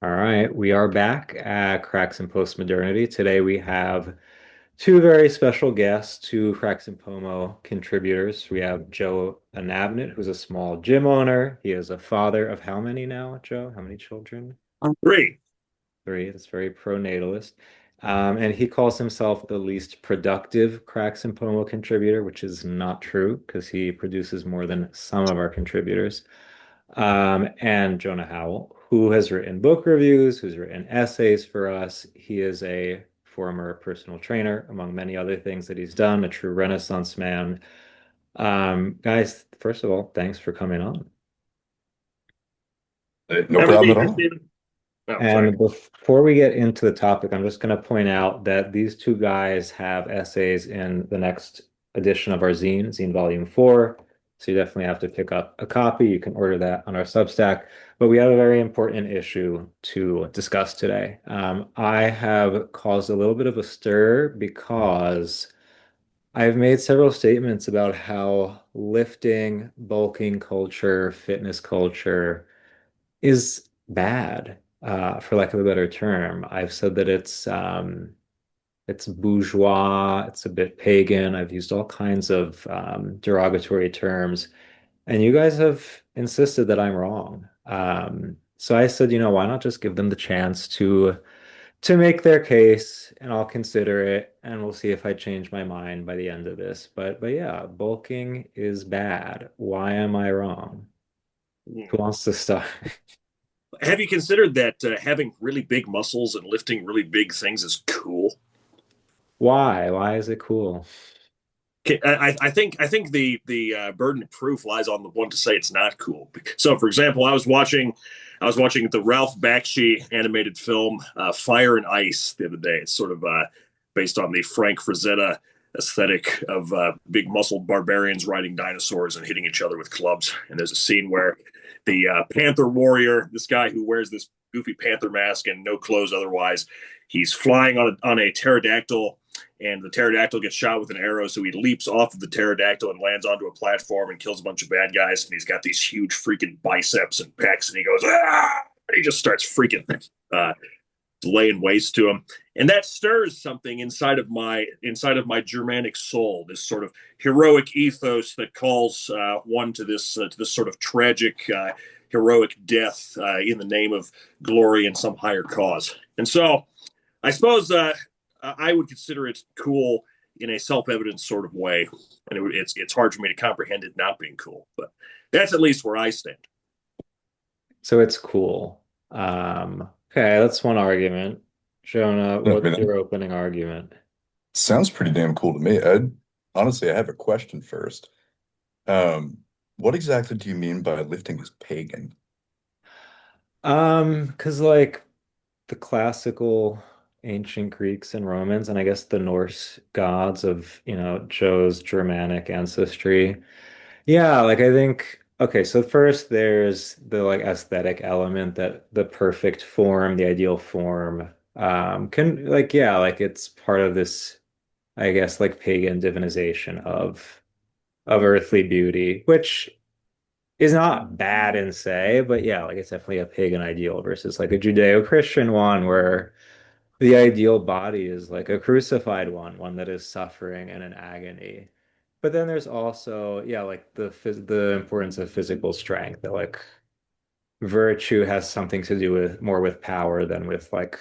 All right, we are back at Cracks in Postmodernity. Today we have two very special guests, two Cracks and Pomo contributors. We have Joe Enabnit, who's a small gym owner. He is a father of how many now, Joe? How many children? Three. Three. That's very pro-natalist. And he calls himself the least productive Cracks and Pomo contributor, which is not true because he produces more than some of our contributors. And Jonah Howell, who has written book reviews, who's written essays for us. He is a former personal trainer, among many other things that he's done, a true Renaissance man. Guys, first of all, thanks for coming on. No Have a problem seat, at there, all. Stephen. Oh, sorry. And before we get into the topic, I'm just going to point out that these two guys have essays in the next edition of our zine, Zine Volume 4. So you definitely have to pick up a copy. You can order that on our Substack. But we have a very important issue to discuss today. I have caused a little bit of a stir because I've made several statements about how lifting, bulking culture, fitness culture, is bad, for lack of a better term. I've said that it's bourgeois, it's a bit pagan. I've used all kinds of derogatory terms, and you guys have insisted that I'm wrong. So I said, why not just give them the chance to make their case, and I'll consider it, and we'll see if I change my mind by the end of this. But yeah, bulking is bad. Why am I wrong? Who wants to start? Have you considered that having really big muscles and lifting really big things is cool? Why? Why is it cool? I think the burden of proof lies on the one to say it's not cool. So, for example, I was watching the Ralph Bakshi animated film Fire and Ice the other day. It's sort of based on the Frank Frazetta aesthetic of big muscled barbarians riding dinosaurs and hitting each other with clubs. And there's a scene where the Panther Warrior, this guy who wears this goofy panther mask and no clothes otherwise, he's flying on a pterodactyl, and the pterodactyl gets shot with an arrow, so he leaps off of the pterodactyl and lands onto a platform and kills a bunch of bad guys. And he's got these huge freaking biceps and pecs, and he goes, ah! And he just starts freaking laying waste to him, and that stirs something inside of my Germanic soul. This sort of heroic ethos that calls one to this sort of tragic, heroic death in the name of glory and some higher cause. And so, I suppose I would consider it cool in a self-evident sort of way, and it's hard for me to comprehend it not being cool. But that's at least where I stand. So it's cool. Okay, that's one argument. Jonah, I what's mean, your opening argument? sounds pretty damn cool to me. Honestly, I have a question first. What exactly do you mean by lifting is pagan? Because like the classical ancient Greeks and Romans, and I guess the Norse gods of, Joe's Germanic ancestry. Yeah, like I think, okay, so first there's the like aesthetic element, that the perfect form, the ideal form, can like, yeah, like it's part of this, I guess, like pagan divinization of earthly beauty, which is not bad in say, but yeah, like it's definitely a pagan ideal versus like a Judeo-Christian one where the ideal body is like a crucified one that is suffering and in agony. But then there's also, yeah, like the importance of physical strength, that like virtue has something to do with more with power than with like,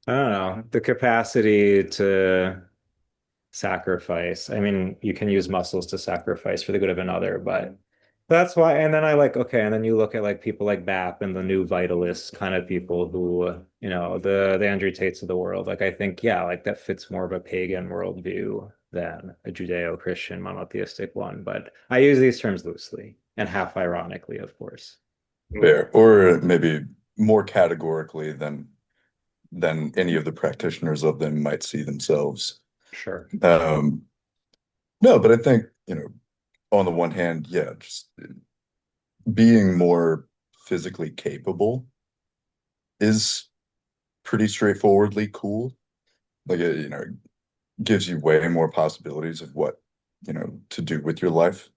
I don't know, the capacity to sacrifice. I mean, you can use muscles to sacrifice for the good of another, but that's why. And then I like, okay, and then you look at like people like BAP and the new vitalist kind of people who, the Andrew Tates of the world. Like, I think, yeah, like that fits more of a pagan worldview than a Judeo-Christian monotheistic one. But I use these terms loosely and half ironically, of course. Fair, or maybe more categorically than any of the practitioners of them might see themselves. Sure. Um, no, but I think, on the one hand, yeah, just being more physically capable is pretty straightforwardly cool. Like it gives you way more possibilities of what, to do with your life.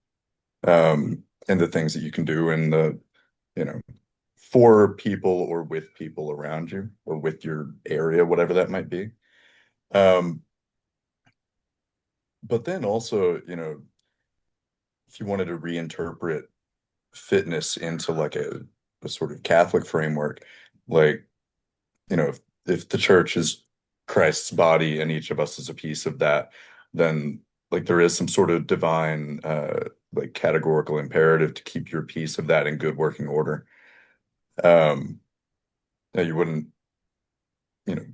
And the things that you can do and the, you know, for people or with people around you or with your area, whatever that might be. Um, but then also, if you wanted to reinterpret fitness into like a sort of Catholic framework, like, if the church is Christ's body and each of us is a piece of that, then like there is some sort of divine like categorical imperative to keep your piece of that in good working order. Um, now you wouldn't,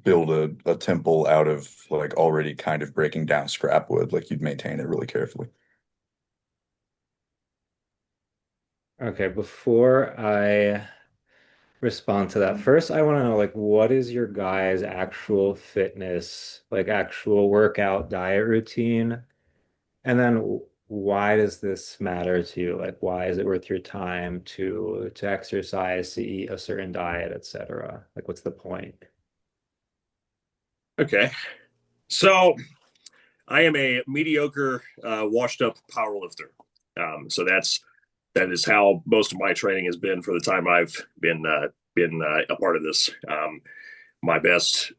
build a temple out of like already kind of breaking down scrap wood. Like you'd maintain it really carefully. Okay, before I respond to that, first I want to know like what is your guys' actual fitness, like actual workout diet routine? And then why does this matter to you? Like why is it worth your time to exercise, to eat a certain diet, etc.? Like what's the point? Okay. So I am a mediocre, washed up power lifter. So that is how most of my training has been for the time I've been a part of this. My best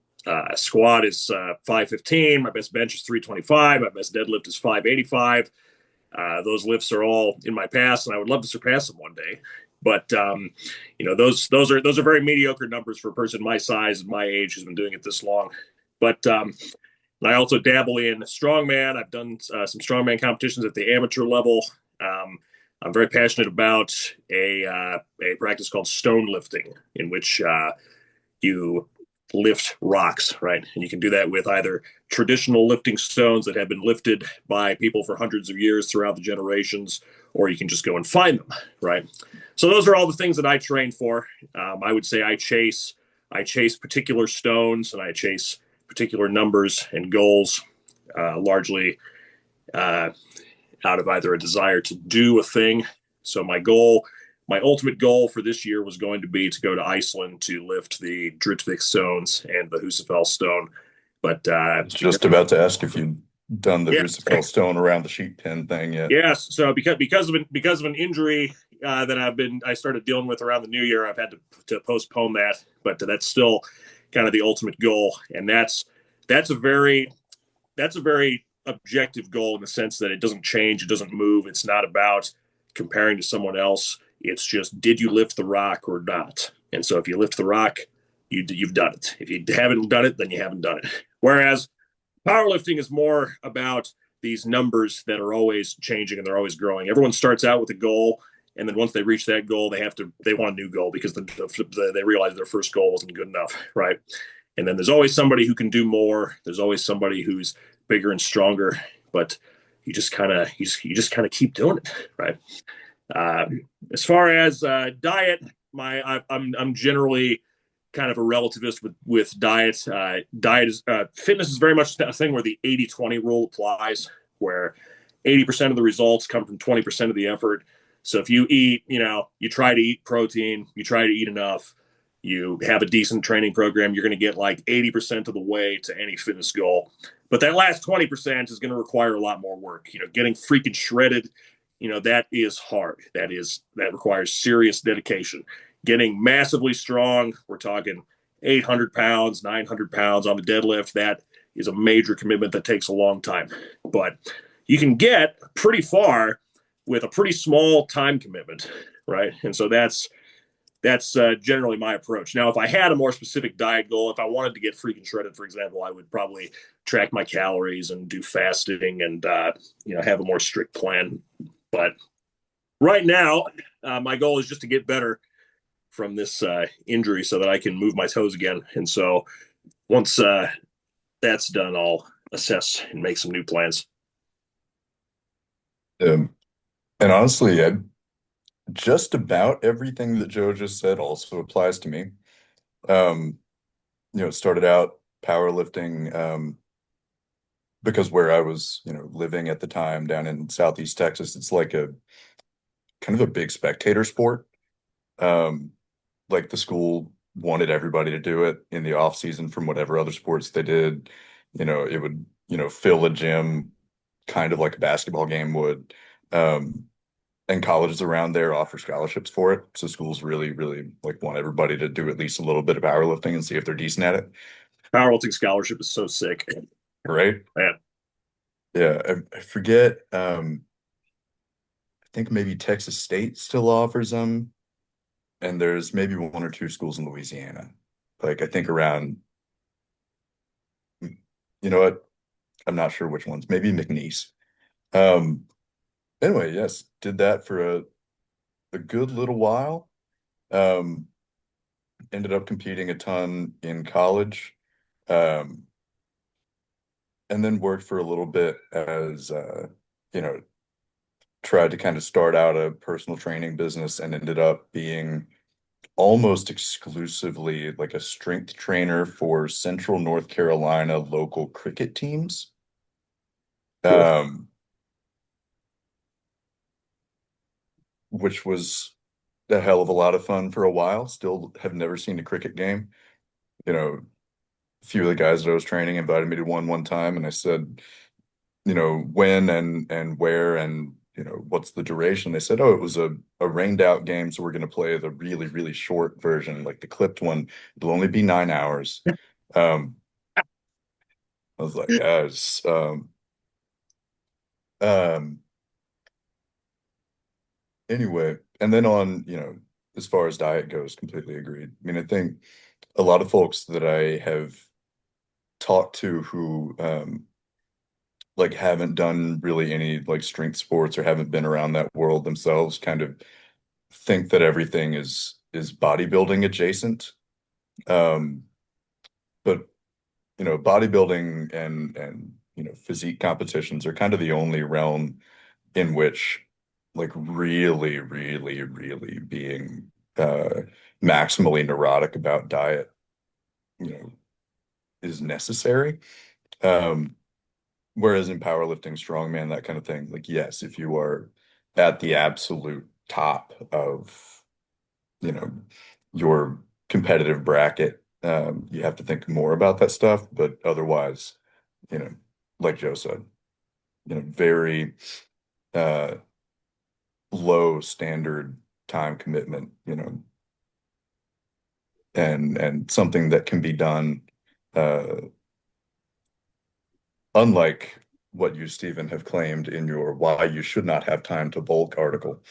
squat is 515. My best bench is 325. My best deadlift is 585. Those lifts are all in my past, and I would love to surpass them one day. But those are very mediocre numbers for a person my size and my age who's been doing it this long. But I also dabble in strongman. I've done some strongman competitions at the amateur level. Um, I'm very passionate about a practice called stone lifting, in which you lift rocks, right? And you can do that with either traditional lifting stones that have been lifted by people for hundreds of years throughout the generations, or you can just go and find them, right? So those are all the things that I train for. I would say I chase particular stones and I chase particular numbers and goals, largely uh, out of either a desire to do a thing. So my ultimate goal for this year was going to be to go to Iceland to lift the Drittvik stones and the Husafell stone. But I was just about to ask if you'd done the yeah, Husafell stone around the sheep pen thing yet. yes. So because of an injury that I started dealing with around the new year, I've had to postpone that. But that's still kind of the ultimate goal, and that's a very that's a very objective goal in the sense that it doesn't change, it doesn't move. It's not about comparing to someone else. It's just, did you lift the rock or not? And so if you lift the rock, you've done it. If you haven't done it, then you haven't done it. Whereas powerlifting is more about these numbers that are always changing and they're always growing. Everyone starts out with a goal, and then once they reach that goal, they want a new goal because they realize their first goal wasn't good enough, right? And then there's always somebody who can do more. There's always somebody who's bigger and stronger, but you just kind of keep doing it, right? Uh, as far as diet, I'm generally kind of a relativist with diet. Diet is fitness is very much a thing where the 80-20 rule applies, where 80% of the results come from 20% of the effort. So if you eat, you try to eat protein, you try to eat enough, you have a decent training program, you're going to get like 80% of the way to any fitness goal. But that last 20% is going to require a lot more work. Getting freaking shredded, that is hard. That requires serious dedication. Getting massively strong, we're talking 800 pounds, 900 pounds on the deadlift. That is a major commitment that takes a long time. But you can get pretty far with a pretty small time commitment, right? And so that's generally my approach. Now, if I had a more specific diet goal, if I wanted to get freaking shredded, for example, I would probably track my calories and do fasting and have a more strict plan. But right now, my goal is just to get better from this injury so that I can move my toes again. And so once that's done, I'll assess and make some new plans. Um, and honestly, just about everything that Joe just said also applies to me. Um, it started out powerlifting, because where I was, living at the time down in Southeast Texas, it's like a kind of a big spectator sport. Um, like the school wanted everybody to do it in the off season from whatever other sports they did. It would, fill a gym kind of like a basketball game would. Um, and colleges around there offer scholarships for it. So schools really, really like want everybody to do at least a little bit of powerlifting and see if they're decent at it. Powerlifting scholarship is so sick. Right? Man, Yeah. I forget. I think maybe Texas State still offers them, and there's maybe one or two schools in Louisiana. Like I think around, you know what? I'm not sure which ones. Maybe McNeese. Um, anyway, yes, did that for a good little while. Um, ended up competing a ton in college. Um, and then worked for a little bit as you know, tried to kind of start out a personal training business and ended up being almost exclusively like a strength trainer for Central North Carolina local cricket teams. cool. Um, which was a hell of a lot of fun for a while. Still have never seen a cricket game. You know, a few of the guys that I was training invited me to one time, and I said, when and where and what's the duration? They said, oh, it was a rained out game, so we're going to play the really, really short version, like the clipped one. It'll only be 9 hours. Um, I was like, yes. Um, anyway, and then on, as far as diet goes, completely agreed. I mean, I think a lot of folks that I have talked to who like haven't done really any like strength sports or haven't been around that world themselves kind of think that everything is bodybuilding adjacent. Um, but bodybuilding and physique competitions are kind of the only realm in which like really, really, really being maximally neurotic about diet, you know, is necessary. Um, whereas in powerlifting, strongman, that kind of thing, like yes, if you are at the absolute top of you know, your competitive bracket, you have to think more about that stuff. But otherwise, you know, like Joe said, very uh, low standard time commitment, and something that can be done, uh, unlike what you, Stephen, have claimed in your Why You Should Not Have Time to Bulk article,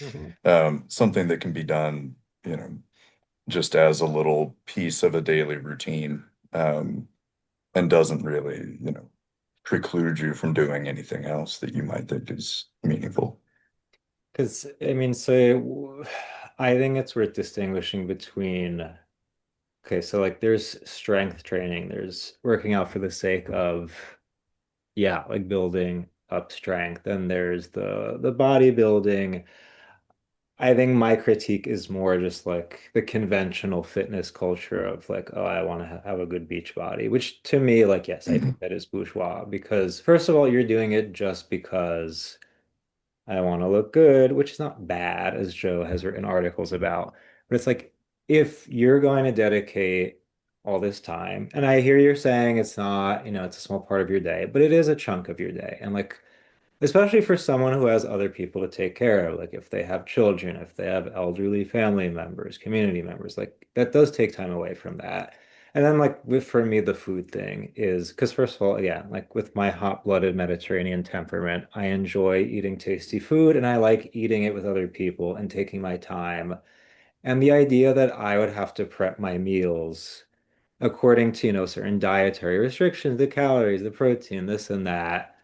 Mhm. something that can be done, just as a little piece of a daily routine. And doesn't really, preclude you from doing anything else that you might think is meaningful. Because I mean, so I think it's worth distinguishing between, okay, so like there's strength training, there's working out for the sake of, yeah, like building up strength, and there's the bodybuilding. I think my critique is more just like the conventional fitness culture of like, oh, I want to ha have a good beach body, which to me, like, yes, I think that is bourgeois because first of all, you're doing it just because I want to look good, which is not bad, as Joe has written articles about. But it's like if you're going to dedicate all this time, and I hear you're saying it's not, it's a small part of your day, but it is a chunk of your day. And like, especially for someone who has other people to take care of, like if they have children, if they have elderly family members, community members, like that does take time away from that. And then like for me, the food thing is because first of all, yeah, like with my hot-blooded Mediterranean temperament, I enjoy eating tasty food and I like eating it with other people and taking my time. And the idea that I would have to prep my meals according to, certain dietary restrictions, the calories, the protein, this and that.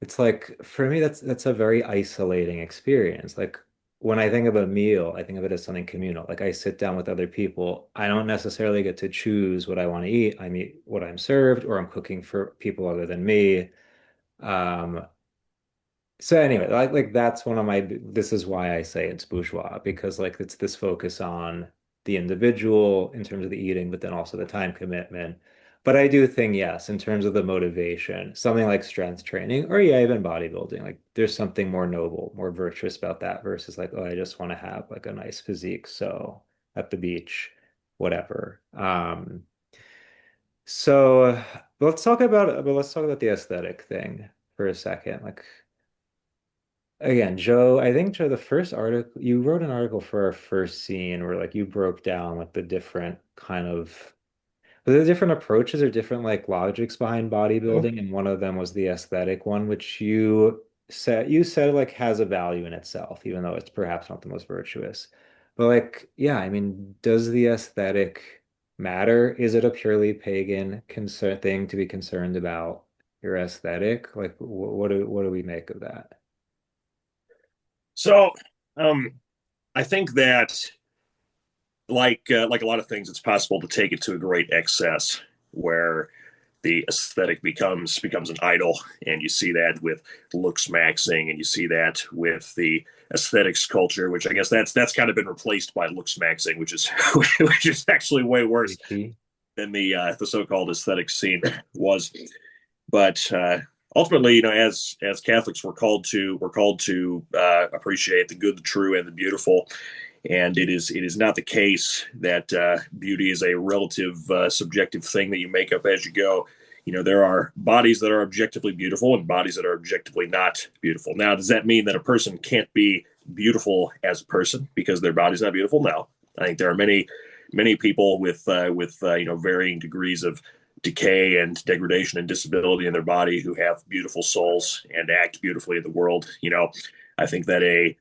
It's like for me that's a very isolating experience. Like when I think of a meal, I think of it as something communal. Like I sit down with other people. I don't necessarily get to choose what I want to eat. I eat what I'm served or I'm cooking for people other than me. Um, so anyway, like that's one of my this is why I say it's bourgeois because like it's this focus on the individual in terms of the eating, but then also the time commitment. But I do think yes, in terms of the motivation, something like strength training or yeah, even bodybuilding, like there's something more noble, more virtuous about that versus like, oh, I just want to have like a nice physique, so at the beach, whatever. So let's talk about the aesthetic thing for a second. Like again, Joe, I think Joe, the first article you wrote an article for our first scene where like you broke down like the different kind of but there are different approaches or different like logics behind Yeah. bodybuilding, and one of them was the aesthetic one, which you said like has a value in itself, even though it's perhaps not the most virtuous. But like, yeah, I mean, does the aesthetic matter? Is it a purely pagan concern thing to be concerned about your aesthetic? Like, what do we make of that? So, um, I think that like a lot of things, it's possible to take it to a great excess where the aesthetic becomes an idol, and you see that with looks maxing, and you see that with the aesthetics culture, which I guess that's kind of been replaced by looks maxing, which is which is actually way worse Freaky. than the so-called aesthetic scene was. But ultimately, as Catholics, we're called to appreciate the good, the true, and the beautiful. And it is not the case that beauty is a relative, subjective thing that you make up as you go. There are bodies that are objectively beautiful and bodies that are objectively not beautiful. Now, does that mean that a person can't be beautiful as a person because their body's not beautiful? No. I think there are many people with varying degrees of decay and degradation and disability in their body who have beautiful souls and act beautifully in the world. I think that a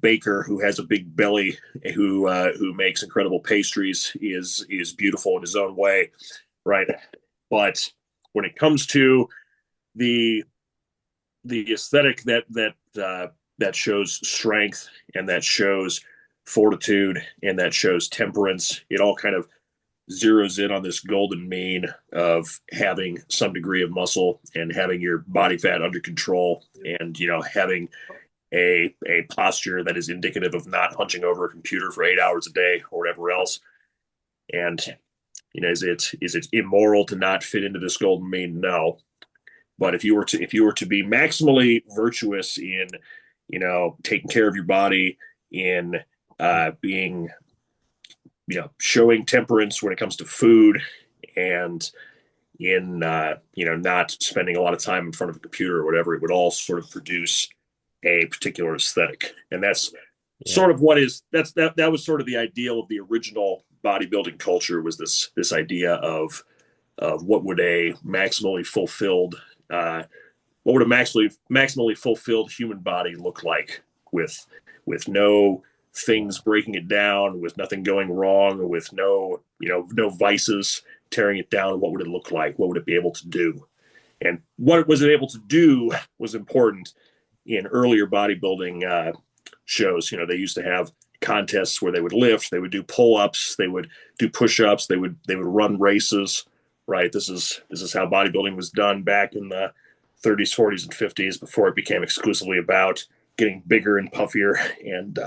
baker who has a big belly, who makes incredible pastries, is beautiful in his own way, right? But when it comes to the the aesthetic that shows strength, and that shows fortitude, and that shows temperance, it all kind of zeroes in on this golden mean of having some degree of muscle and having your body fat under control, and having a posture that is indicative of not hunching over a computer for 8 hours a day or whatever else. And is it immoral to not fit into this golden mean? No. But if you were to be maximally virtuous in taking care of your body, in being showing temperance when it comes to food, and in not spending a lot of time in front of a computer or whatever, it would all sort of produce a particular aesthetic. And that's Yeah. sort of what is that was sort of the ideal of the original bodybuilding culture, was this idea of uh, what would a maximally fulfilled human body look like, with no Yeah. things breaking it down, with nothing going wrong, with no vices tearing it down. What would it look like? What would it be able to do? And what was it able to do was important in earlier bodybuilding shows. They used to have contests where they would lift, they would do pull-ups, they would do push-ups, they would run races. Right. This is how bodybuilding was done back in the 30s, 40s, and 50s, before it became exclusively about getting bigger and puffier, and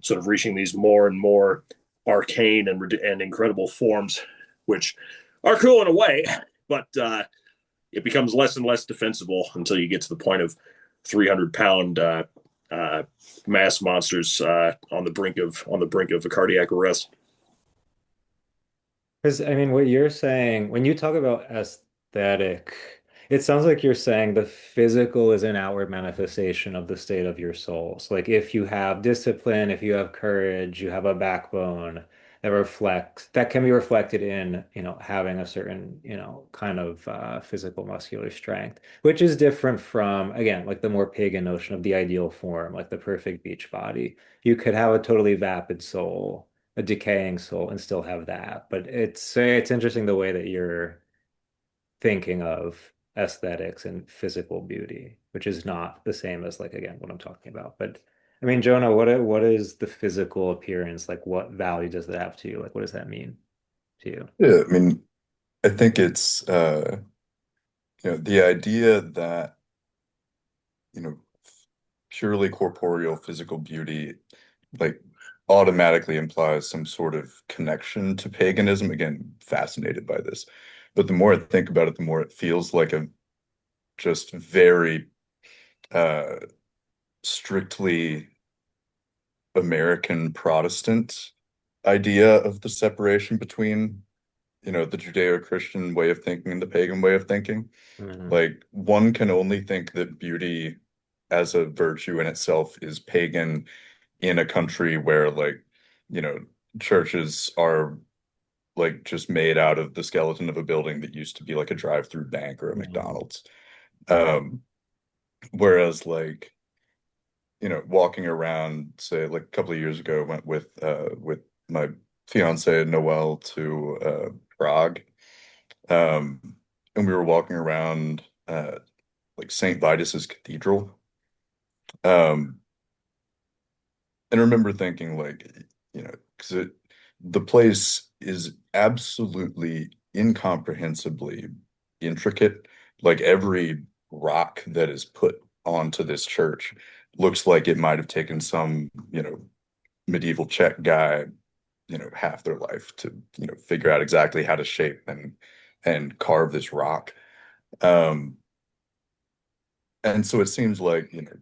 sort of reaching these more and more arcane and incredible forms, which are cool in a way, but it becomes less and less defensible until you get to the point of 300-pound uh, mass monsters on the brink of a cardiac arrest. Because I mean, what you're saying, when you talk about aesthetic, it sounds like you're saying the physical is an outward manifestation of the state of your soul. So, like, if you have discipline, if you have courage, you have a backbone that can be reflected in, having a certain, kind of physical muscular strength, which is different from, again, like the more pagan notion of the ideal form, like the perfect beach body. You could have a totally vapid soul, a decaying soul, and still have that. But it's interesting the way that you're thinking of aesthetics and physical beauty, which is not the same as like again what I'm talking about. But I mean, Jonah, what is the physical appearance? Like what value does it have to you? Like what does that mean to you? Yeah, I mean, I think it's the idea that, you know, purely corporeal physical beauty like automatically implies some sort of connection to paganism. Again, fascinated by this. But the more I think about it, the more it feels like a just very uh strictly American Protestant idea of the separation between, the Judeo-Christian way of thinking and the pagan way of thinking. Mhm. Like one can only think that beauty as a virtue in itself is pagan in a country where like, you know, churches are like just made out of the skeleton of a building that used to be like a drive-through bank or a Mhm. McDonald's. Um, Whereas like, you know, walking around, say like a couple of years ago, I went with my fiance Noelle to Prague. And we were walking around like St. Vitus's Cathedral. Um, and I remember thinking like, you know, because the place is absolutely incomprehensibly intricate. Like every rock that is put onto this church looks like it might have taken some, you know, medieval Czech guy, you know, half their life to, you know, figure out exactly how to shape and carve this rock. Um, and so it seems like, you know,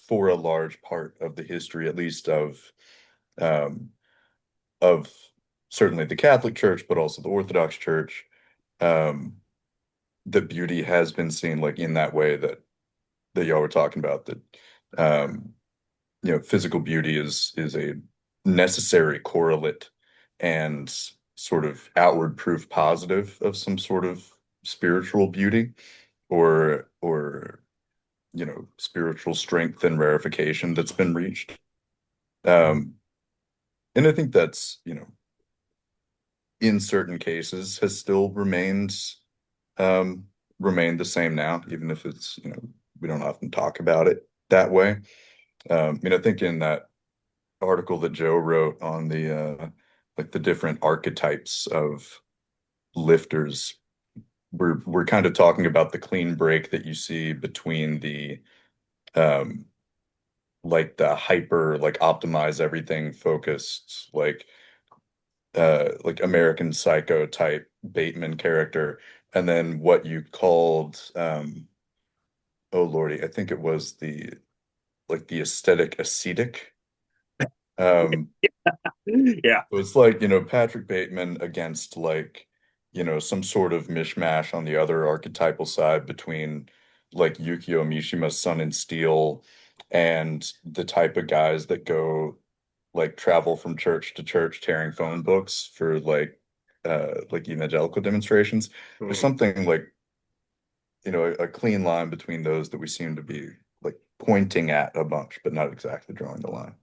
for a large part of the history, at least um, of certainly the Catholic Church, but also the Orthodox Church, um, the beauty has been seen like in that way that y'all were talking about, that um, you know, physical beauty is a necessary correlate and sort of outward proof positive of some sort of spiritual beauty or you know, spiritual strength and rarefication that's been reached. Um, and I think that's, you know, in certain cases has still um remained the same now, even if it's, you know, we don't often talk about it that way. I mean, I think in that article that Joe wrote on the like the different archetypes of lifters, we're kind of talking about the clean break that you see between the um like the hyper like optimize everything focused like American Psycho type Bateman character, and then what you called oh Lordy, I think it was the like the aesthetic ascetic. Um Yeah. so it's like, you know, Patrick Bateman against like, you know, some sort of mishmash on the other archetypal side between like Yukio Mishima's Sun and Steel and the type of guys that go like travel from church to church tearing phone books for like evangelical demonstrations. There's Mhm. something like, you know, a clean line between those that we seem to be like pointing at a bunch, but not exactly drawing the line.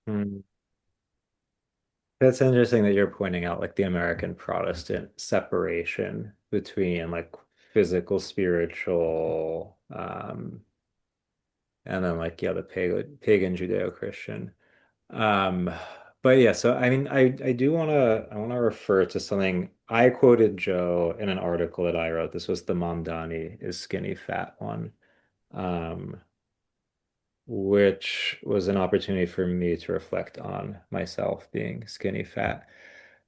Hmm. That's interesting that you're pointing out like the American Protestant separation between like physical, spiritual, and then like yeah, the pagan Judeo-Christian. Um, but yeah, so I mean, I wanna refer to something I quoted Joe in an article that I wrote. This was the Mamdani is skinny fat one. Um, which was an opportunity for me to reflect on myself being skinny fat.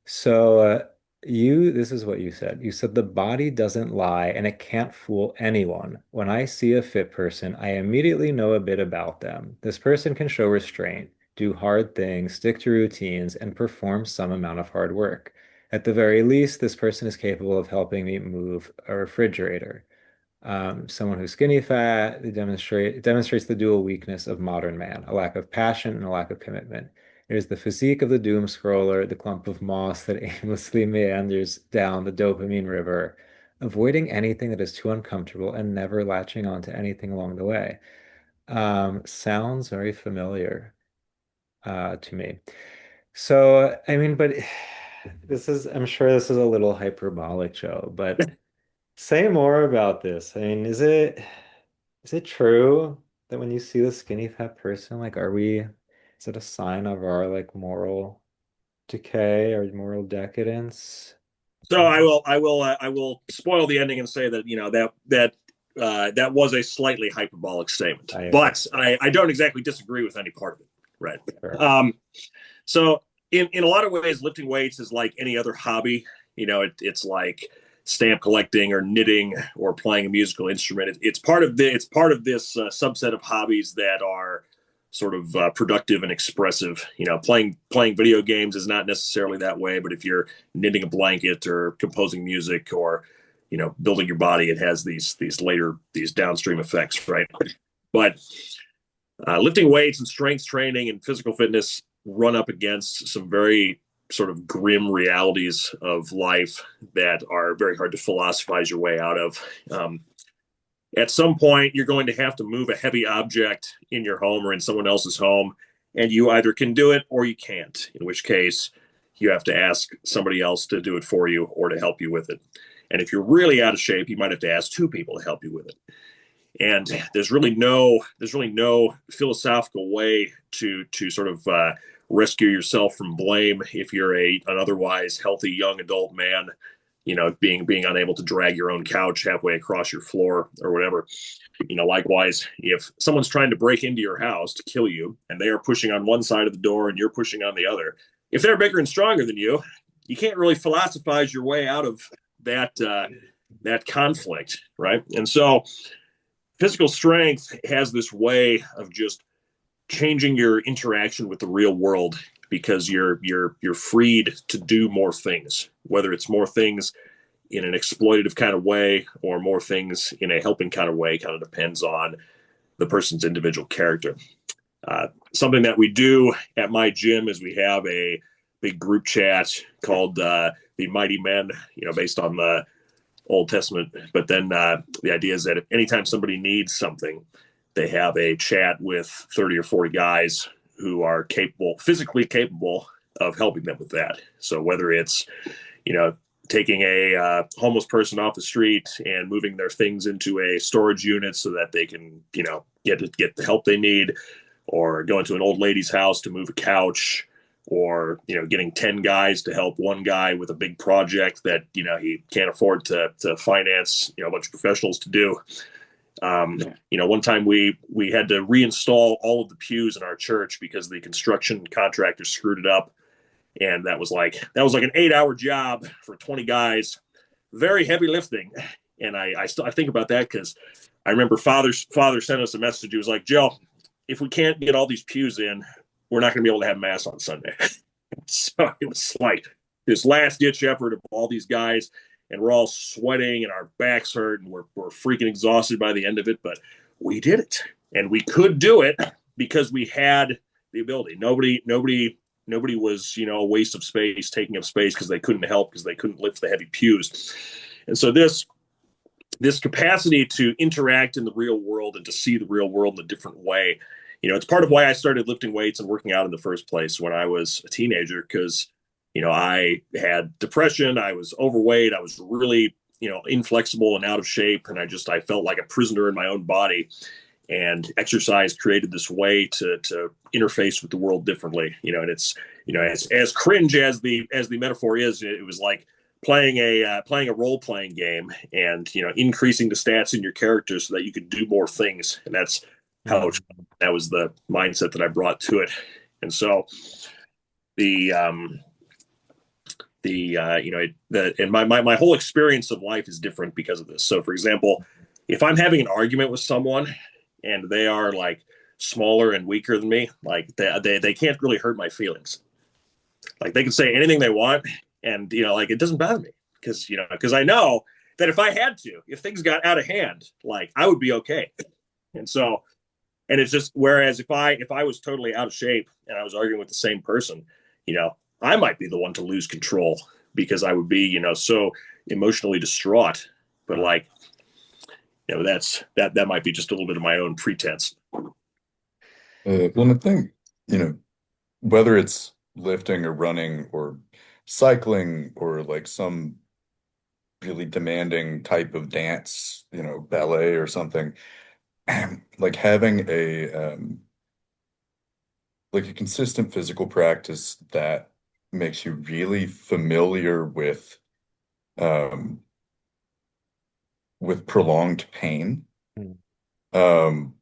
So, this is what you said. You said the body doesn't lie and it can't fool anyone. When I see a fit person, I immediately know a bit about them. This person can show restraint, do hard things, stick to routines, and perform some amount of hard work. At the very least, this person is capable of helping me move a refrigerator. Someone who's skinny fat, it demonstrates the dual weakness of modern man, a lack of passion and a lack of commitment. It is the physique of the doom scroller, the clump of moss that aimlessly meanders down the dopamine river, avoiding anything that is too uncomfortable and never latching on to anything along the way. Sounds very familiar to me. So, I mean, but I'm sure this is a little hyperbolic, Joe, but say more about this. I mean, is it true that when you see the skinny fat person, like is it a sign of our like moral decay or moral decadence? So I will spoil the ending and say that that was a slightly hyperbolic statement, I agree. but I don't exactly disagree with any part of it. Right. Sure. Um, so in a lot of ways, lifting weights is like any other hobby. It's like stamp collecting or knitting or playing a musical instrument. It's part of this subset of hobbies that are sort of productive and expressive. Playing video games is not necessarily that way, but if you're knitting a blanket or composing music or building your body, it has these downstream effects, right? But lifting weights and strength training and physical fitness run up against some very sort of grim realities of life that are very hard to philosophize your way out of. At some point, you're going to have to move a heavy object in your home or in someone else's home, and you either can do it or you can't, in which case you have to ask somebody else to do it for you or to help you with it. And if you're really out of shape, you might have to ask two people to help you with it. And there's really no philosophical way to sort of rescue yourself from blame if you're an otherwise healthy young adult man, being unable to drag your own couch halfway across your floor or whatever. Likewise, if someone's trying to break into your house to kill you and they are pushing on one side of the door and you're pushing on the other, if they're bigger and stronger than you can't really philosophize your way out of that conflict, right? And so physical strength has this way of just changing your interaction with the real world because you're freed to do more things, whether it's more things in an exploitative kind of way or more things in a helping kind of way. Kind of depends on the person's individual character. Something that we do at my gym is we have a big group chat called the Mighty Men, based on the Old Testament. But then the idea is that if anytime somebody needs something, they have a chat with 30 or 40 guys who are physically capable of helping them with that. So whether it's, taking a homeless person off the street and moving their things into a storage unit so that they can, get the help they need, or going to an old lady's house to move a couch, or getting 10 guys to help one guy with a big project that he can't afford to finance a bunch of professionals to do. One time we had to reinstall all of the pews in our church because the construction contractor screwed it up, and that was like an 8-hour job for 20 guys, very heavy lifting. And I think about that because I remember father sent us a message. He was like, Joe, if we can't get all these pews in, we're not going to be able to have mass on Sunday. So it was like this last ditch effort of all these guys, and we're all sweating and our backs hurt and we're freaking exhausted by the end of it. But we did it, and we could do it because we had the ability. Nobody was, a waste of space, taking up space because they couldn't help, because they couldn't lift the heavy pews. And so this capacity to interact in the real world and to see the real world in a different way, it's part of why I started lifting weights and working out in the first place when I was a teenager, because, I had depression, I was overweight, I was really, inflexible and out of shape. And I felt like a prisoner in my own body. And exercise created this way to interface with the world differently, and it's, as cringe as the metaphor is, it was like playing a role playing game, and increasing the stats in your character so that you could do more things. And that's how that was the mindset that I brought to it. And so the and my whole experience of life is different because of this. So for example, if I'm having an argument with someone and they are like smaller and weaker than me, like they can't really hurt my feelings. Like they can say anything they want, and like it doesn't bother me because I know that if things got out of hand, like I would be okay. And so, and it's just, whereas if I was totally out of shape and I was arguing with the same person, I might be the one to lose control because I would be so emotionally distraught. But like, that might be just a little bit of my own pretense. Well, I think, whether it's lifting or running or cycling or like some really demanding type of dance, ballet or something, like having a consistent physical practice that makes you really familiar um, with prolonged pain, um,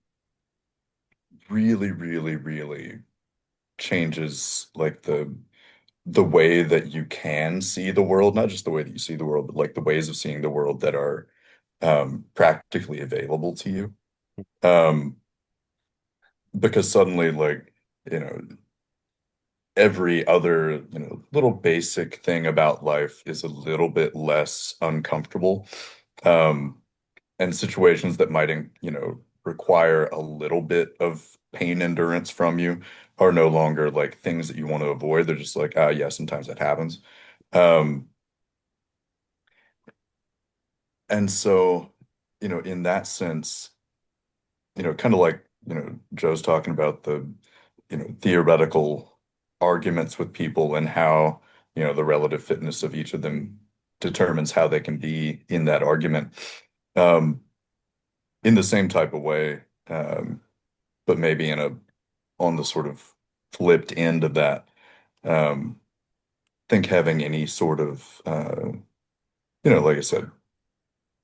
really, really, really changes like the way that you can see the world, not just the way that you see the world, but like the ways of seeing the world that are practically available to you. Um, because suddenly, like, you know, every other, little basic thing about life is a little bit less uncomfortable. Um, and situations that might, require a little bit of pain endurance from you are no longer like things that you want to avoid. They're just like, ah, yeah, sometimes that happens. Um, and so, in that sense, kind of like, Joe's talking about the, theoretical arguments with people and how, the relative fitness of each of them determines how they can be in that argument. Um, in the same type of way, but maybe on the sort of flipped end of that, um, think having any sort of, like I said,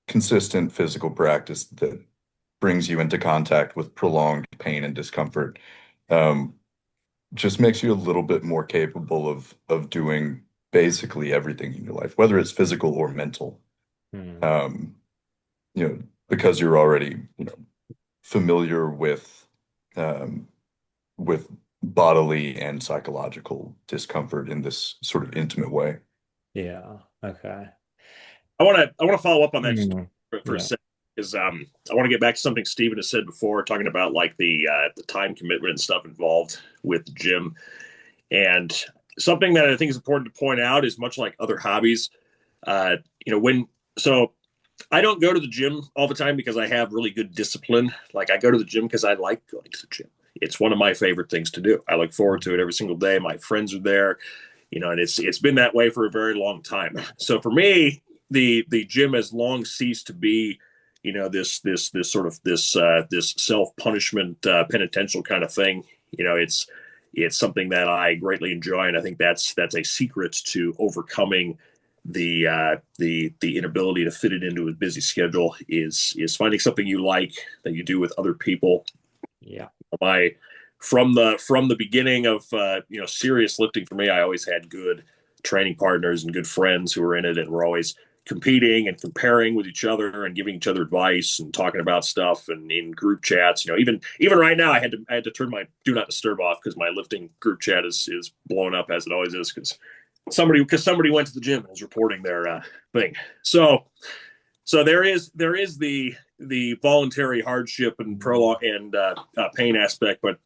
consistent physical practice that brings you into contact with prolonged pain and discomfort, um, just makes you a little bit more capable of doing basically everything in your life, whether it's physical or mental. Hmm. Um, because you're already, familiar um, with bodily and psychological discomfort in this sort of intimate way. Yeah. Okay. I want to follow up on that just Hmm. for a Yeah. second because I want to get back to something Steven has said before, talking about like the time commitment and stuff involved with the gym. And something that I think is important to point out is much like other hobbies, uh, when so I don't go to the gym all the time because I have really good discipline. Like I go to the gym because I like going to the gym. It's one of my favorite things to do. I look forward to it every single day. My friends are there, and it's been that way for a very long time. So for me, the gym has long ceased to be, this sort of this self punishment penitential kind of thing. It's something that I greatly enjoy, and I think that's a secret to overcoming the inability to fit it into a busy schedule is finding something you like that you do with other people. Yeah. My from the beginning of serious lifting for me, I always had good training partners and good friends who were in it, and we're always competing and comparing with each other and giving each other advice and talking about stuff and in group chats. Even right now, I had to turn my do not disturb off because my lifting group chat is blown up as it always is because somebody went to the gym and is reporting their thing. So there is the voluntary hardship and prolong and pain aspect, but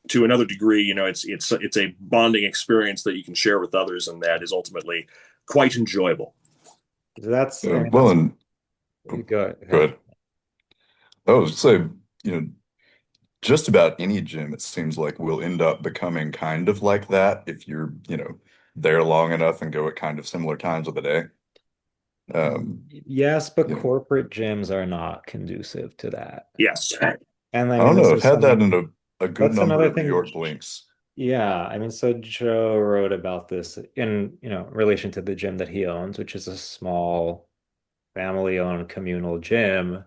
to another degree, it's a bonding experience that you can share with others, and that is ultimately quite enjoyable. That's, I mean, Well, that's and go go ahead. ahead. I was say, you know, just about any gym, it seems like will end up becoming kind of like that if you're, there long enough and go at kind of similar times of the day. Yes, but You know, corporate gyms are not conducive to that. Yes. And I I mean, don't know. this I've is had that something in a good that's number another of New thing. York blinks. Yeah, I mean, so Joe wrote about this in, relation to the gym that he owns, which is a small family-owned communal gym,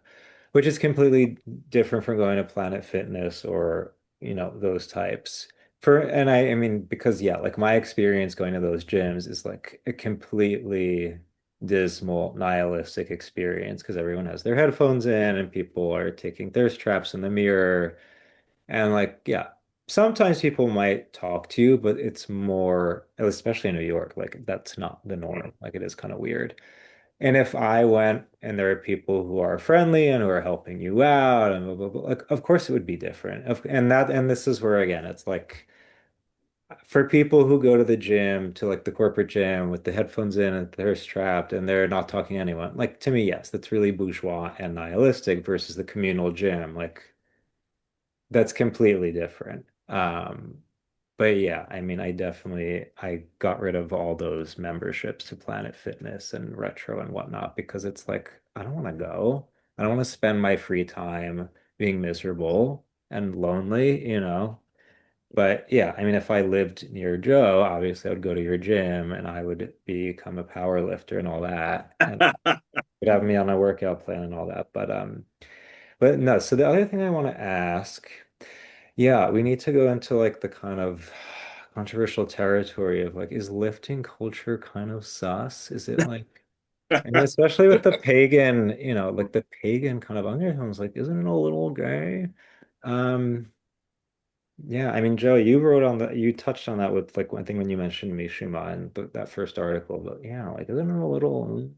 which is completely different from going to Planet Fitness or, those types. And I mean, because yeah, like my experience going to those gyms is like a completely dismal, nihilistic experience because everyone has their headphones in and people are taking thirst traps in the mirror. And like, yeah, sometimes people might talk to you, but it's more, especially in New York, like that's not the norm. Like it is kind of weird. And if I went and there are people who are friendly and who are helping you out and blah, blah, blah, like of course it would be different. And this is where again it's like for people who go to the gym, to like the corporate gym with the headphones in and they're strapped and they're not talking to anyone. Like to me, yes, that's really bourgeois and nihilistic versus the communal gym. Like that's completely different. But yeah, I mean, I got rid of all those memberships to Planet Fitness and Retro and whatnot because it's like I don't want to go. I don't want to spend my free time being miserable and lonely. But yeah, I mean, if I lived near Joe, obviously I would go to your gym and I would become a power lifter and all that, and would have me on my workout plan and all that. But no. So the other thing I want to ask. Yeah, we need to go into like the kind of controversial territory of like, is lifting culture kind of sus? Is it like, I mean, especially with the pagan, like the pagan kind of undertones, like, isn't it a little gay? Um, Yeah, I mean, Joe, you wrote on that, you touched on that with like one thing when you mentioned Mishima and that first article, but yeah, like isn't it a little,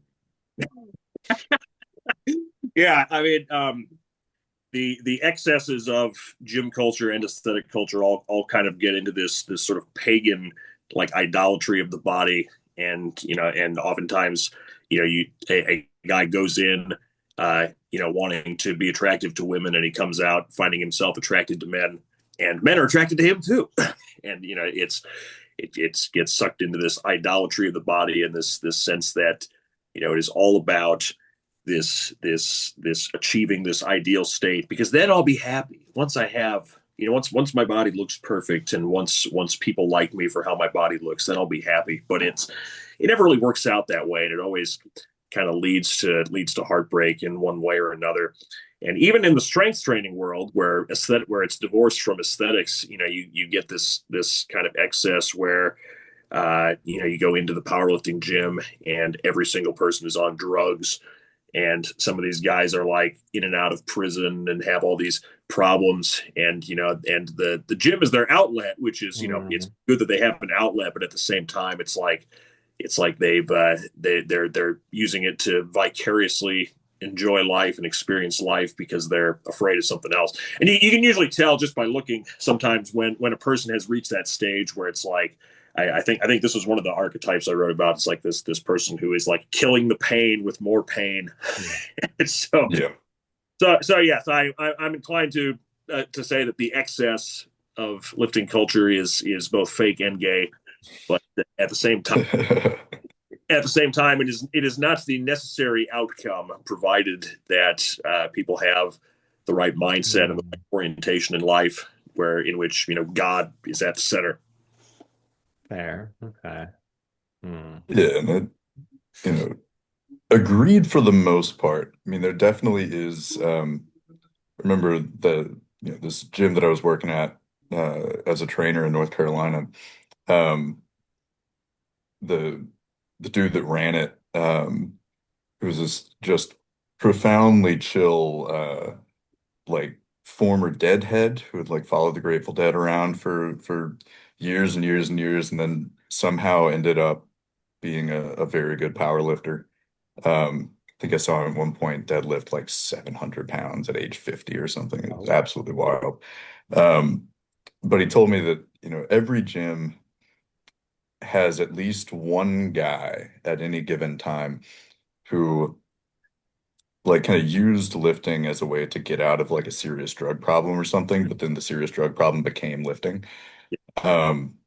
Yeah, I mean, the excesses of gym culture and aesthetic culture all kind of get into this sort of pagan like idolatry of the body, and and oftentimes a guy goes in wanting to be attractive to women, and he comes out finding himself attracted to men, and men are attracted to him too, and it gets sucked into this idolatry of the body, and this sense that it is all about this achieving this ideal state, because then I'll be happy once I have once my body looks perfect, and once people like me for how my body looks, then I'll be happy. But it never really works out that way, and it always kind of leads to heartbreak in one way or another. And even in the strength training world, where it's divorced from aesthetics, you get this kind of excess where you go into the powerlifting gym and every single person is on drugs, and some of these guys are like in and out of prison and have all these problems, and and the gym is their outlet, which is it's mm, good that they have an outlet, but at the same time it's like they're using it to vicariously enjoy life and experience life because they're afraid of something else. And you can usually tell just by looking sometimes when a person has reached that stage where it's like, I think this was one of the archetypes I wrote about. It's like this person who is like killing the pain with more pain. yeah. so Yeah. so yes, I'm inclined to say that the excess of lifting culture is both fake and gay, but at the same time it is not the necessary outcome, provided that people have the right mindset and the right Mm, orientation in life, where in which God is at the center. fair. Okay. Hmm. Yeah, and agreed for the most part. I mean, there definitely is. Remember this gym that I was working at as a trainer in North Carolina. Um, the the dude that ran it, who was this just profoundly chill, like former Deadhead who had like followed the Grateful Dead around for years and years and years, and then somehow ended up being a very good power lifter. I think I saw him at one point deadlift like 700 pounds at age 50 or something. It was Oh, absolutely wild. Um, but he told me that, every gym has at least one guy at any given time who like kind of used lifting as a way to get out of like a serious drug problem or something, but then the serious drug problem became lifting. Um,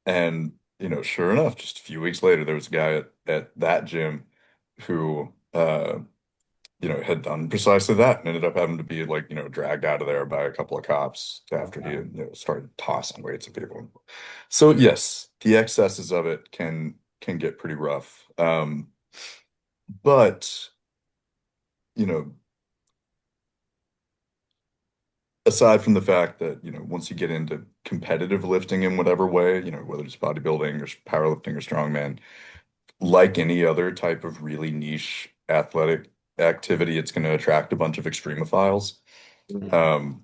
and sure enough, just a few weeks later, there was a guy at that gym who had done precisely that and ended up having to be like, dragged out of there by a couple of cops after he okay. had, started tossing weights at people. So yes, the excesses of it can get pretty rough. But you know, aside from the fact that, once you get into competitive lifting in whatever way, whether it's bodybuilding or powerlifting or strongman, like any other type of really niche athletic activity, it's going to attract a bunch of extremophiles. Mm, Um,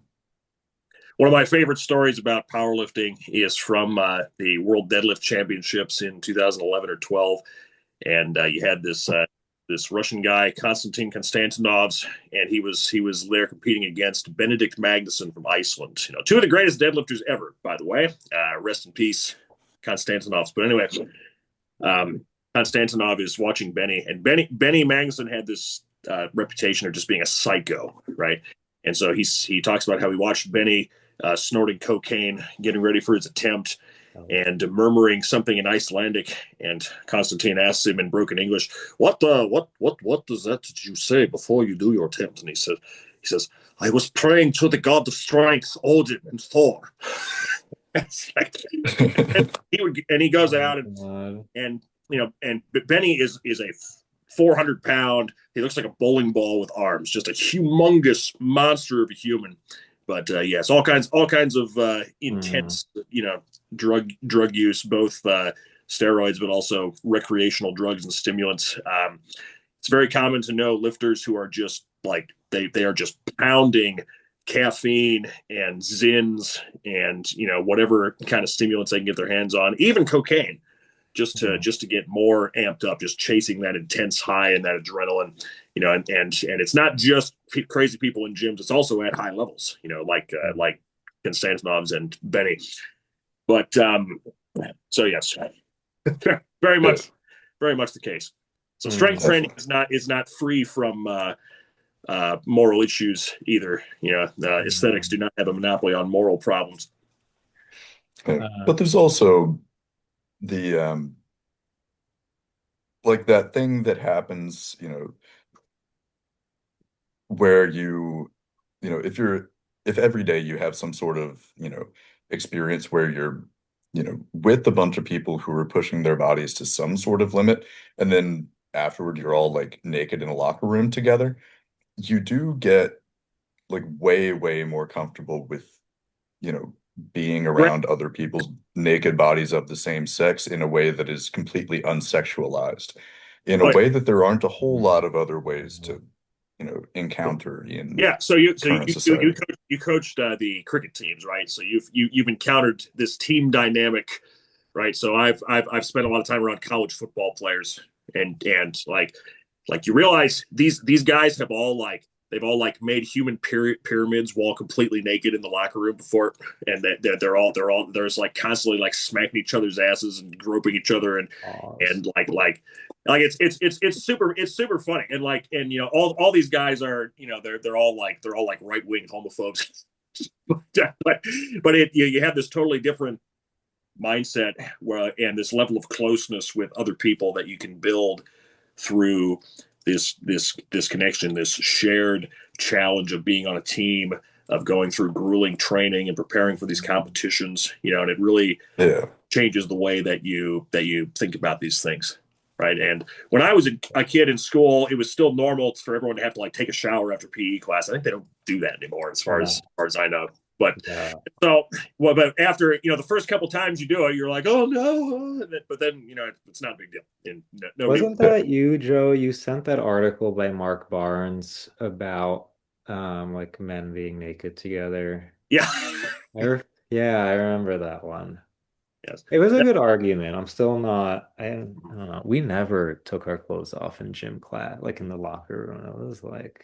One of my favorite stories about powerlifting is from the World Deadlift Championships in 2011 or 12, and you had this Russian guy, Konstantin Konstantinovs, and he was there competing against Benedict Magnusson from Iceland. Two of the greatest deadlifters ever, by the way. Rest in peace, Konstantinovs. But anyway, um, Konstantinov is watching Benny, and Benny Magnusson had this reputation of just being a psycho, right? And so he talks about how he watched Benny snorting cocaine, getting ready for his attempt, oh, and murmuring something in Icelandic. And Constantine asks him in broken English, "What does that did you say before you do your attempt?" And he says, "I was praying to the god of strength, Odin and Thor." It's like, and he goes oh out, God. and Benny is a 400 pound. He looks like a bowling ball with arms, just a humongous monster of a human. But yes, all kinds of Hmm. intense, drug use, both steroids, but also recreational drugs and stimulants. It's very common to know lifters who are just like they are just pounding caffeine and Zins and whatever kind of stimulants they can get their hands on, even cocaine, Mhm. just to get more amped up, just chasing that intense high and that adrenaline, and it's not just crazy people in gyms; it's also at high levels, like Konstantinovs and Benny. But so yes, very Yeah. much, very much the case. So strength Mm. training Definitely. is not free from moral issues either. Aesthetics Mm. do not have a monopoly on moral problems. Yeah. Uh, But there's also the like that thing that happens, where if every day you have some sort of, experience where you're, with a bunch of people who are pushing their bodies to some sort of limit, and then afterward you're all like naked in a locker room together, you do get like way, way more comfortable with, you know, being Right. around other people's naked bodies of the same sex in a way that is completely unsexualized, in a Oh, way that there aren't a whole mm. lot of other ways to, encounter in yeah. So current you society. coached the cricket teams, right? So you've encountered this team dynamic, right? So I've spent a lot of time around college football players, and like you realize these guys have all like they've all like made human pyramids while completely naked in the locker room before, and that they're just like constantly like smacking each other's asses and groping each other, Pause. and like it's super funny, and all these guys are they're all like right wing homophobes, but you have this totally different mindset where and this level of closeness with other people that you can build through this connection, this shared challenge of being on a team, of going through grueling training and preparing for these competitions, and it really Yeah. changes the way that you think about these things, right? And when I was a kid in school, it was still normal for everyone to have to like take a shower after PE class. I think they don't do that anymore, No. as far as I know. But Yeah. so, well, but after the first couple times you do it, you're like, oh no, but then it's not a big deal, and nobody. Wasn't that you, Joe? You sent that article by Mark Barnes about like men being naked together. Yeah. Yeah, I remember that one. Yes. It was a good argument. I'm still not, I don't know. We never took our clothes off in gym class, like in the locker room. It was like,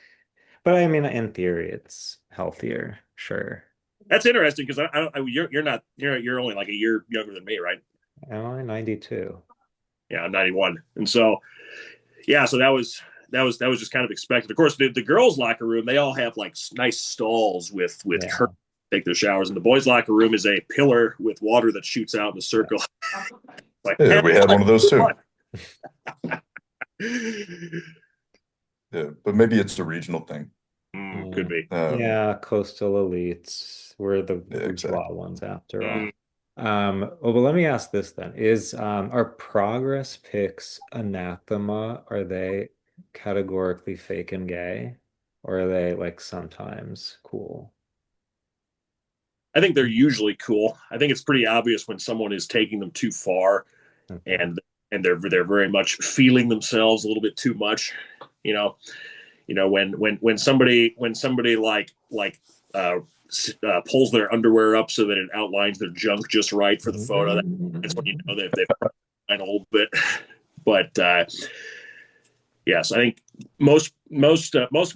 but I mean, in theory, it's healthier, sure. That's interesting because I don't. You're not. You're only like a year younger than me, right? Am I 92? Yeah, I'm 91, and so yeah, so that was just kind of expected. Of course, the girls' locker room, they all have like nice stalls with Yeah. curtains to take their showers, and the boys' locker room is a pillar with water that shoots out in a Yeah. circle. Like, Yeah, hey, we had one of those too. Yeah, but maybe it's a regional thing. Could Mm. be. Yeah, coastal elites. We're the Yeah, bourgeois exactly. ones after Mm, all. Oh, but let me ask this then. Is Are progress pics anathema? Are they categorically fake and gay? Or are they like sometimes cool? I think they're usually cool. I think it's pretty obvious when someone is taking them too far, Okay. and they're very much feeling themselves a little bit too much. You know, when somebody uh, pulls their underwear up so that it outlines their junk just right for the photo. That's when you know they've a little bit. But yes, I think most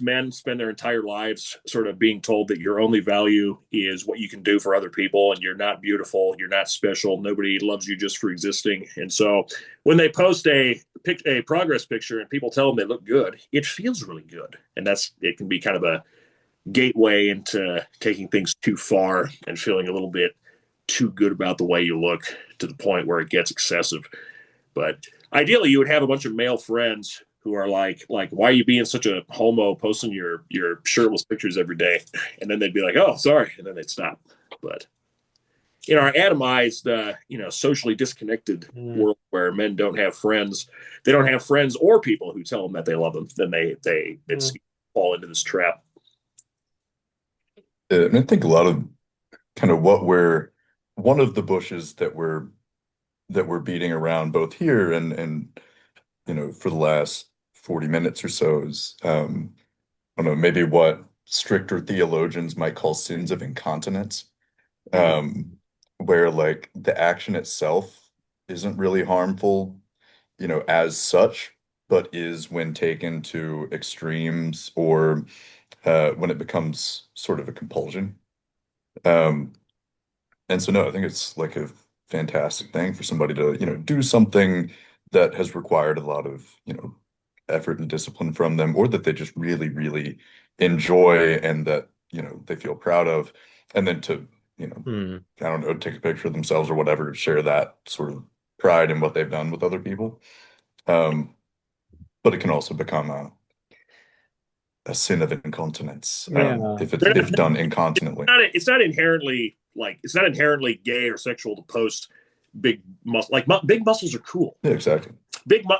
men spend their entire lives sort of being told that your only value is what you can do for other people, and you're not beautiful, you're not special, nobody loves you just for existing. And so when they post a progress picture and people tell them they look good, it feels really good, and it can be kind of a gateway into taking things too far and feeling a little bit too good about the way you look to the point where it gets excessive. But ideally, you would have a bunch of male friends who are like, why are you being such a homo, posting your shirtless pictures every day? And then they'd be like, oh, sorry, and then they'd stop. But in our atomized, socially disconnected Mm. world where men don't have friends, they don't have friends or people who tell them that they love them. Then they it's Mm. fall into this trap. Yeah, and I think a lot of kind of one of the bushes that we're beating around both here and for the last 40 minutes or so is I don't know, maybe what stricter theologians might call sins of incontinence, Mm. um, where like the action itself isn't really harmful, as such, but is when taken to extremes or when it becomes sort of a compulsion. Um, and so, no, I think it's like a fantastic thing for somebody to, do something that has required a lot of, effort and discipline from them, or that they just really, really enjoy and that, they feel proud of. And then to, Mm. I don't know, take a picture of themselves or whatever, share that sort of pride in what they've done with other people. Um, but it can also become a sin of incontinence, Yeah. if done incontinently. It's not inherently gay or sexual to post big muscle. Like big muscles are cool. Yeah, exactly.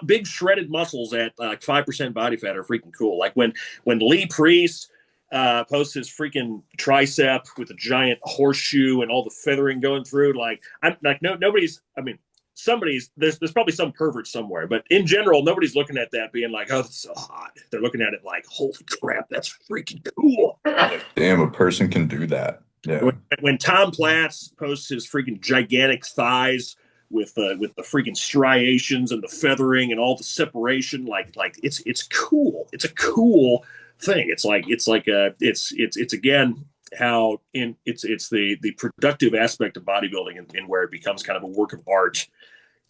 Big shredded muscles at like 5% body fat are freaking cool. Like when Lee Priest posts his freaking tricep with a giant horseshoe and all the feathering going through. Like I'm like nobody's. I mean, somebody's there's probably some pervert somewhere, but in general, nobody's looking at that being like, oh, that's so hot. They're looking at it like, holy crap, that's freaking cool. Damn, a person can do that. When, Yeah. when Tom Platz posts his freaking gigantic thighs with the freaking striations and the feathering and all the separation, like it's cool. It's a cool thing. It's again how it's the productive aspect of bodybuilding and where it becomes kind of a work of art.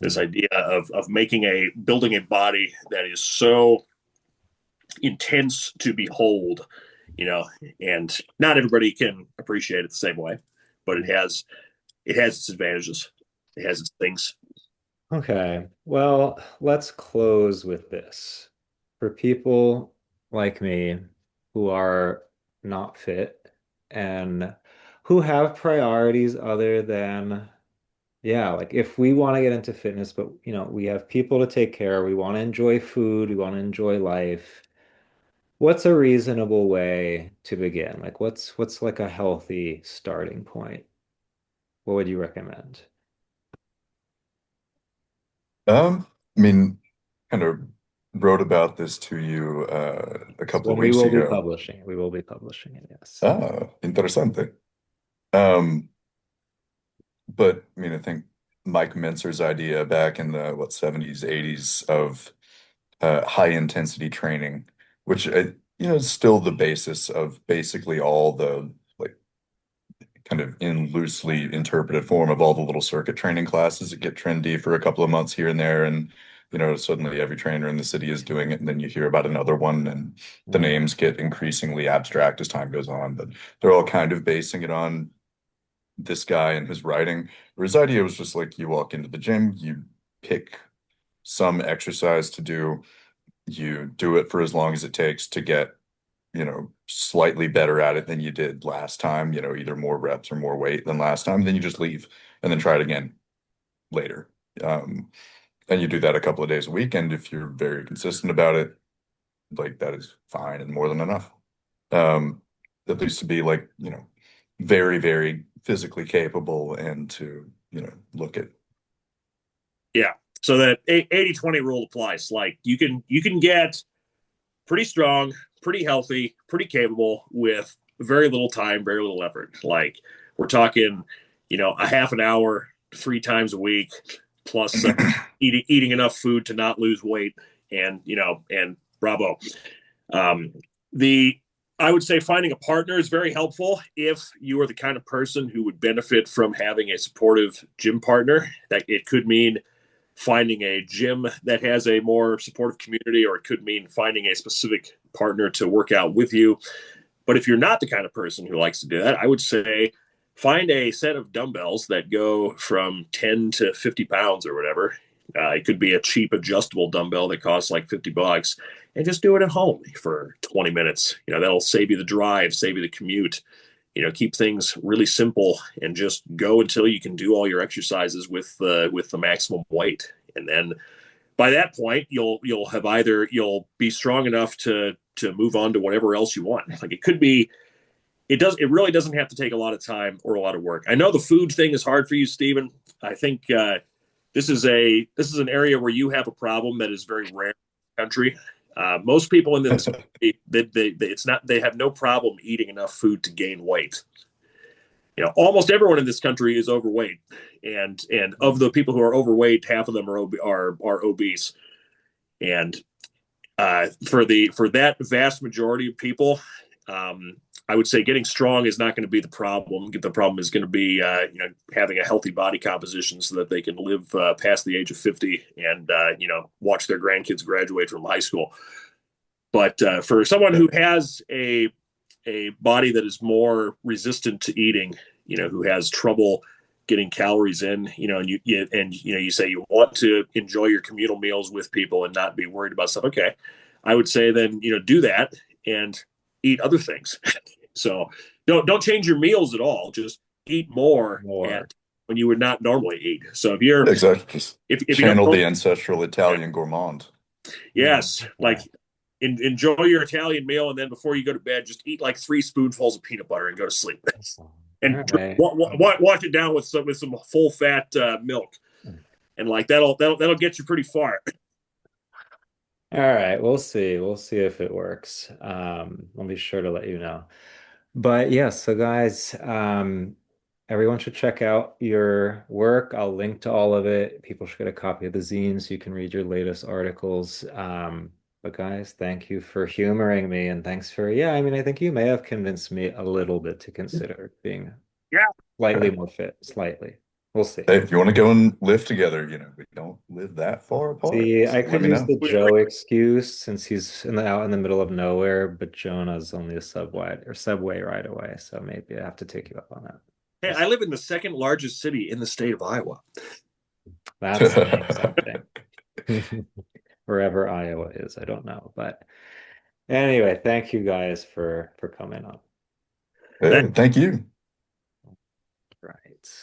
This idea of building a body that is so intense to behold, you know, and not everybody can appreciate it the same way, but it has its advantages. It has its things. Okay. Well, let's close with this. For people like me who are not fit and who have priorities other than, yeah, like if we want to get into fitness, but we have people to take care of, we want to enjoy food, we want to enjoy life. What's a reasonable way to begin? Like what's like a healthy starting point? What would you recommend? I mean, kind of wrote about this to you a couple of When we weeks will be ago. publishing it. We will be publishing it, yes. Ah, interessante. Um, but I mean, I think Mike Mentzer's idea back in the 70s, 80s of high intensity training, which is still the basis of basically all the like kind of in loosely interpreted form of all the little circuit training classes that get trendy for a couple of months here and there. And, suddenly every trainer in the city is doing it. And then you hear about another one and the Mm. names get increasingly abstract as time goes on. But they're all kind of basing it on this guy and his writing. Where his idea was just like you walk into the gym, you pick some exercise to do, you do it for as long as it takes to get slightly better at it than you did last time, either more reps or more weight than last time, then you just leave and then try it again later. Um, and you do that a couple of days a week. And if you're very consistent about it, like that is fine and more than enough. Um, at least to be like, very, very physically capable and to, look at. Yeah. So that 80-20 rule applies. Like you can get pretty strong, pretty healthy, pretty capable with very little time, very little effort. Like we're talking, a half an hour, 3 times a week, plus eating enough food to not lose weight, and bravo. Um, the I would say finding a partner is very helpful if you are the kind of person who would benefit from having a supportive gym partner. That it could mean finding a gym that has a more supportive community, or it could mean finding a specific partner to work out with you. But if you're not the kind of person who likes to do that, I would say find a set of dumbbells that go from 10 to 50 pounds or whatever. It could be a cheap adjustable dumbbell that costs like $50, and just do it at home for 20 minutes. That'll save you the drive, save you the commute. Keep things really simple and just go until you can do all your exercises with the maximum weight. And then by that point, you'll be strong enough to move on to whatever else you want. Like it really doesn't have to take a lot of time or a lot of work. I know the food thing is hard for you, Stephen. I think this is an area where you have a problem that is very rare in the country. Most people in this country, it's not they have no problem eating enough food to gain weight. Almost everyone in this country is overweight, and of the people who are overweight, half of them are obese. And for that vast majority of people, I would say getting strong is not going to be the problem. The problem is going to be having a healthy body composition so that they can live past the age of 50 and watch their grandkids graduate from high school. But for someone who has a body that is more resistant to eating, who has trouble getting calories in, and you say you want to enjoy your communal meals with people and not be worried about stuff. Okay, I would say then do that and eat other things. So don't change your meals at all. Just eat more More. at when you would not normally eat. So if you're Exactly. Just if you channel don't the ancestral Italian gourmand. yes, Yeah. like enjoy your Italian meal, and then before you go to bed, just eat like 3 spoonfuls of peanut butter and go to sleep. All And right. wash it down with some full fat milk, and like that'll get you pretty far. All right, we'll see. We'll see if it works. I'll be sure to let you know. But yeah, so guys, everyone should check out your work. I'll link to all of it. People should get a copy of the zine so you can read your latest articles. But guys, thank you for humoring me and thanks for, yeah, I mean, I think you may have convinced me a little bit to consider being Yeah, slightly more fit, slightly. We'll see. Hey, if you want to go and live together, we don't live that far apart. See, So I let could me use know. the Joe excuse since he's out in the middle of nowhere, but Jonah's only a subway right away, so maybe I have to take you up on that. hey, I live in the second largest city in the state of Iowa. That's saying something. Wherever Iowa is, I don't know, but anyway, thank you guys for coming on. Hey, thank you.